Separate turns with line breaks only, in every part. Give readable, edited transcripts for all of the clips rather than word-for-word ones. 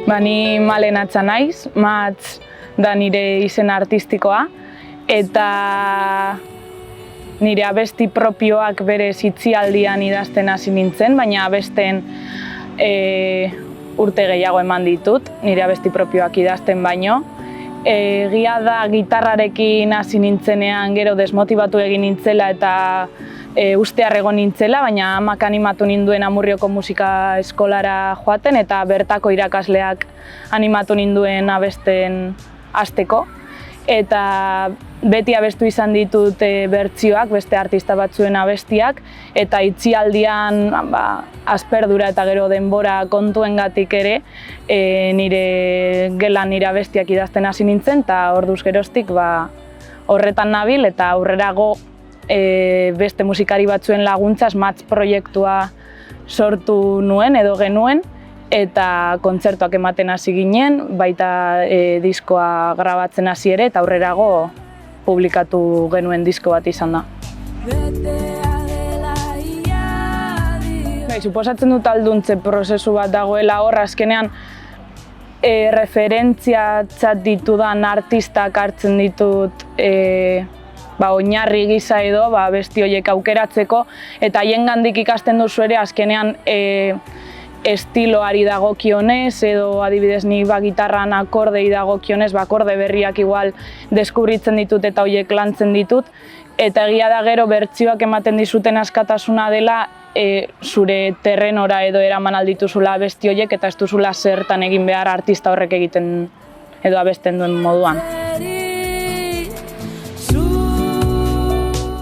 Ni Malen Atza naiz, Matz da nire izen artistikoa, eta nire abesti propioak berez itzialdian idazten hasi nintzen, baina abesten urte gehiago eman ditut, nire abesti propioak idazten baino. Egia da gitarrarekin hasi nintzenean gero desmotibatu egin nintzela eta ustear egon nintzela, baina amak animatu ninduen Amurrioko musika eskolara joaten eta bertako irakasleak animatu ninduen abesten hasteko. Eta beti abestu izan ditut bertsioak, beste artista batzuen abestiak, eta itzialdian asperdura eta gero denbora kontuengatik ere nire gelan nire abestiak idazten hasi nintzen, eta orduz geroztik horretan nabil eta aurrerago beste musikari batzuen laguntzaz Matz proiektua sortu nuen edo genuen, eta kontzertuak ematen hasi ginen, baita diskoa grabatzen hasi ere, eta aurrerago publikatu genuen disko bat izan da. Suposatzen dut alduntze prozesu bat dagoela hor, azkenean referentziatzat ditudan artistak hartzen ditut oinarri gisa edo besti horiek aukeratzeko, eta haiengandik ikasten duzu ere azkenean estiloari dagokionez edo adibidez ni gitarran akordei dagokionez akorde berriak igual deskubritzen ditut eta horiek lantzen ditut, eta egia da gero bertsioak ematen dizuten askatasuna dela zure terrenora edo eraman aldituzula abesti horiek eta ez duzula zertan egin behar artista horrek egiten edo abesten duen moduan.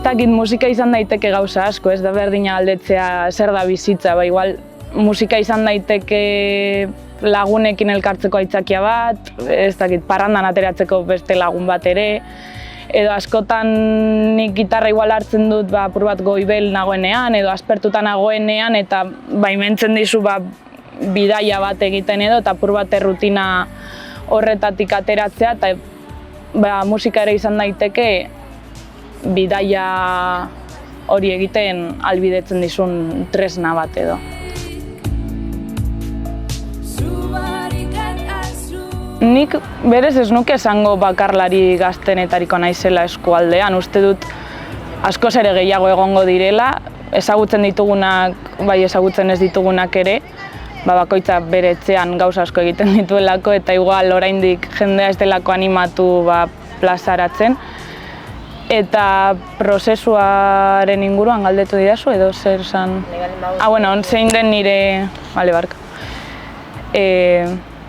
Takit musika izan daiteke gauza asko, ez da berdina aldetzea zer da bizitza, igual musika izan daiteke lagunekin elkartzeko aitzakia bat, ez dakit parrandan ateratzeko beste lagun bat ere, edo askotan nik gitarra igual hartzen dut apur bat goibel nagoenean edo aspertuta nagoenean eta baimentzen dizu bidaia bat egiten edo eta apur bat errutina horretatik ateratzea eta musika ere izan daiteke bidaia hori egiten ahalbidetzen dizun tresna bat edo. Nik berez ez nuke esango bakarlari gaztenetariko naizela eskualdean, uste dut askoz ere gehiago egongo direla, ezagutzen ditugunak, bai ezagutzen ez ditugunak ere, bakoitza bere etxean gauza asko egiten dituelako eta igual oraindik jendea ez delako animatu plazaratzen. Eta prozesuaren inguruan galdetu didazu edo zer zan? Zein den nire... barka.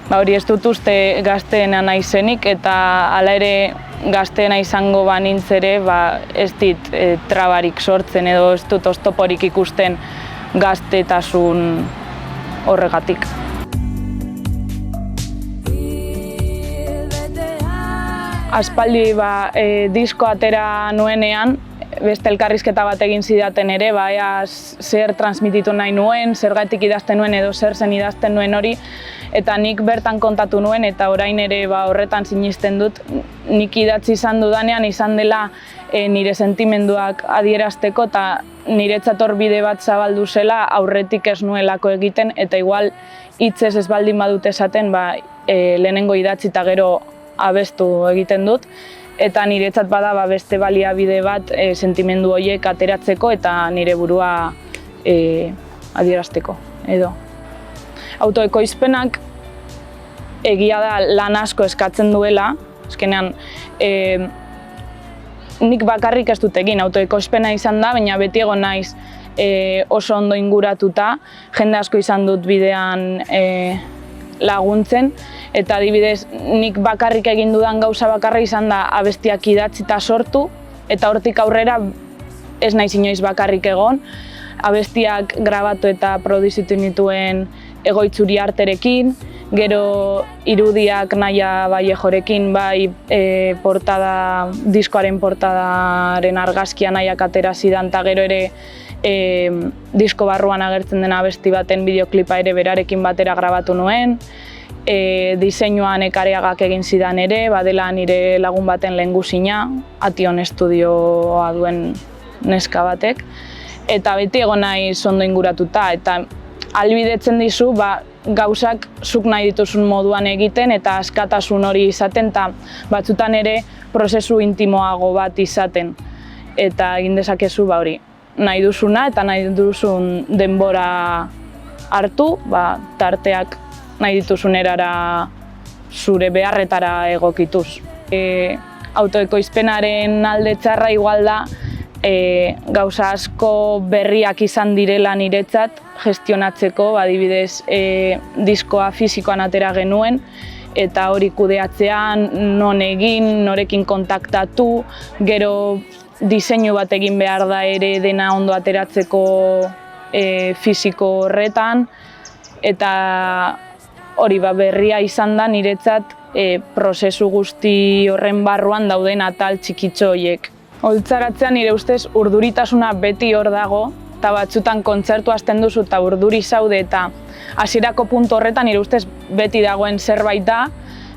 Hori ez dut uste gazteena naizenik eta hala ere gazteena izango banintz ere ez dit trabarik sortzen edo ez dut oztoporik ikusten gaztetasun horregatik. Aspaldi disko atera nuenean, beste elkarrizketa bat egin zidaten ere, ea zer transmititu nahi nuen, zergatik idazten nuen edo zer zen idazten nuen hori, eta nik bertan kontatu nuen eta orain ere horretan sinisten dut, nik idatzi izan dudanean izan dela nire sentimenduak adierazteko eta niretzat hor bide bat zabaldu zela aurretik ez nuelako egiten eta igual hitzez ez baldin badut esaten lehenengo idatzi eta gero abestu egiten dut eta niretzat bada beste baliabide bat sentimendu horiek ateratzeko eta nire burua adierazteko edo. Autoekoizpenak egia da lan asko eskatzen duela, azkenean nik bakarrik ez dut egin, autoekoizpena izan da, baina beti egon naiz oso ondo inguratuta, jende asko izan dut bidean laguntzen, eta adibidez nik bakarrik egin dudan gauza bakarra izan da abestiak idatzi eta sortu, eta hortik aurrera ez naiz inoiz bakarrik egon, abestiak grabatu eta produzitu nituen Egoitzuri Arterekin, gero irudiak Naia Vallejorekin, diskoaren portadaren argazkia Naiak atera zidan, eta gero ere disko barruan agertzen den abesti baten bideoklipa ere berarekin batera grabatu nuen, diseinuan Ekareagak egin zidan ere, badela nire lagun baten lehengusina, Ation estudioa duen neska batek, eta beti egon naiz ondo inguratuta, eta ahalbidetzen dizu gauzak zuk nahi dituzun moduan egiten eta askatasun hori izaten eta batzutan ere prozesu intimoago bat izaten. Eta egin dezakezu hori nahi duzuna eta nahi duzun denbora hartu, tarteak nahi dituzun erara zure beharretara egokituz. Autoekoizpenaren alde txarra igual da gauza asko berriak izan direla niretzat gestionatzeko, adibidez diskoa fisikoan atera genuen eta hori kudeatzean, non egin, norekin kontaktatu, gero diseinu bat egin behar da ere dena ondo ateratzeko fisiko horretan eta hori berria izan da niretzat prozesu guzti horren barruan dauden atal txikitxo horiek. Oholtzaratzean nire ustez urduritasuna beti hor dago eta batzutan kontzertu hasten duzu eta urduri zaude eta hasierako puntu horretan nire ustez beti dagoen zerbait da,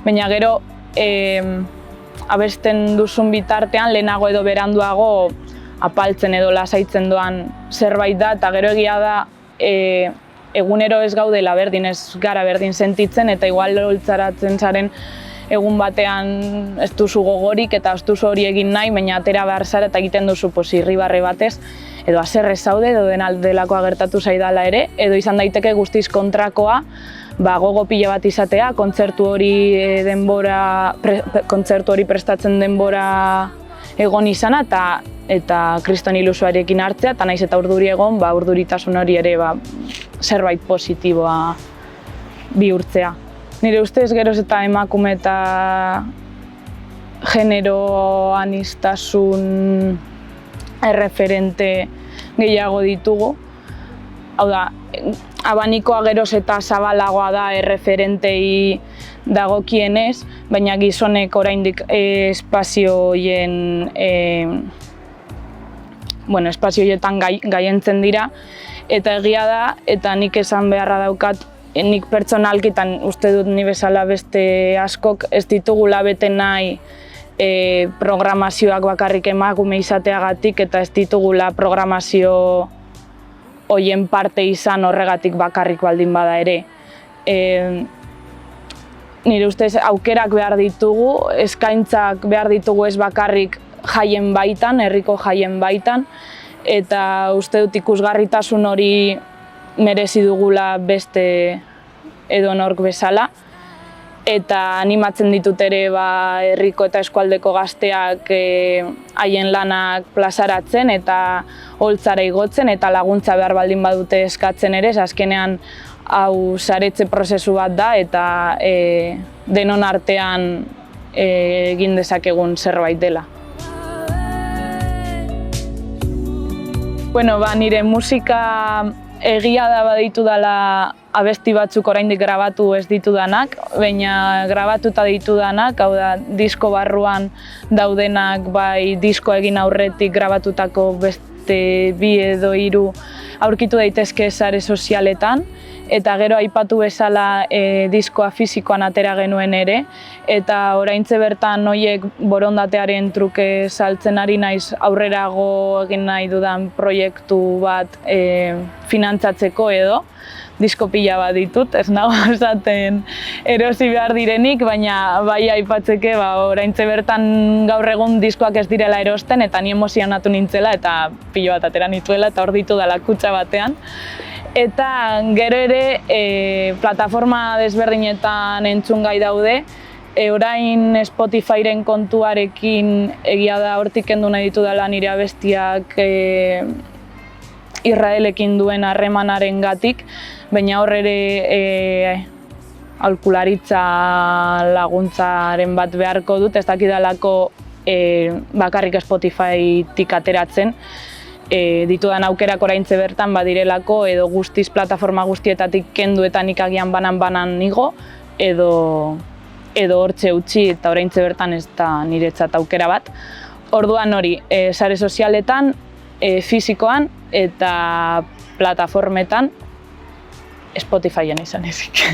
baina gero abesten duzun bitartean lehenago edo beranduago apaltzen edo lasaitzen doan zerbait da eta gero egia da egunero ez gaudela berdin, ez gara berdin sentitzen eta igual oholtzaratzen zaren egun batean ez duzu gogorik eta ez duzu hori egin nahi, baina atera behar zara eta egiten duzu irribarre batez, edo haserre zaude, edo delakoa gertatu zaidala ere, edo izan daiteke guztiz kontrakoa, gogo pila bat izatea, kontzertu hori prestatzen denbora egon izana eta kriston ilusioarekin hartzea, eta naiz eta urduri egon, urduritasun hori ere zerbait positiboa bihurtzea. Nire ustez geroz eta emakume eta genero aniztasun erreferente gehiago ditugu. Hau da, abanikoa geroz eta zabalagoa da erreferentei dagokienez, baina gizonek oraindik espazio horietan gaientzen dira. Eta egia da, eta nik esan beharra daukat, nik pertsonalkitan uste dut ni bezala beste askok ez ditugula bete nahi programazioak bakarrik emakume izateagatik eta ez ditugula programazio horien parte izan horregatik bakarrik baldin bada ere. Nire ustez aukerak behar ditugu, eskaintzak behar ditugu ez bakarrik jaien baitan, herriko jaien baitan, eta uste dut ikusgarritasun hori merezi dugula beste edonork bezala. Eta animatzen ditut ere herriko eta eskualdeko gazteak haien lanak plazaratzen eta oholtzara igotzen eta laguntza behar baldin badute eskatzen ere, azkenean hau saretze prozesu bat da eta denon artean egin dezakegun zerbait dela. Nire musika egia da baditu dela abesti batzuk oraindik grabatu ez ditudanak, baina grabatuta ditudanak, hau da, disko barruan daudenak, disko egin aurretik grabatutako beste 2 edo 3 aurkitu daitezke sare sozialetan, eta gero aipatu bezala diskoa fisikoan atera genuen ere, eta oraintxe bertan horiek borondatearen truke saltzen ari naiz aurrerago egin nahi dudan proiektu bat finantzatzeko edo. Disko pila bat ditut, ez nago esaten erosi behar direnik, baina bai aipatzeke oraintxe bertan gaur egun diskoak ez direla erosten eta ni emozionatu nintzela eta pilo bat atera nituela eta hor ditu dela kutxa batean. Eta gero ere plataforma desberdinetan entzungai daude, orain Spotifyren kontuarekin egia da hortik kendu nahi ditudala nire abestiak Israelekin duen harremanarengatik, baina hor ere aholkularitza laguntzaren bat beharko dut, ez dakidalako bakarrik Spotifytik ateratzen. Ditudan aukerak oraintxe bertan badirelako edo guztiz plataforma guztietatik kendu eta nik agian banan igo edo hortxe utzi eta oraintxe bertan ez da niretzat aukera bat. Orduan hori, sare sozialetan, fisikoan eta plataformetan Spotifyen izan ezik.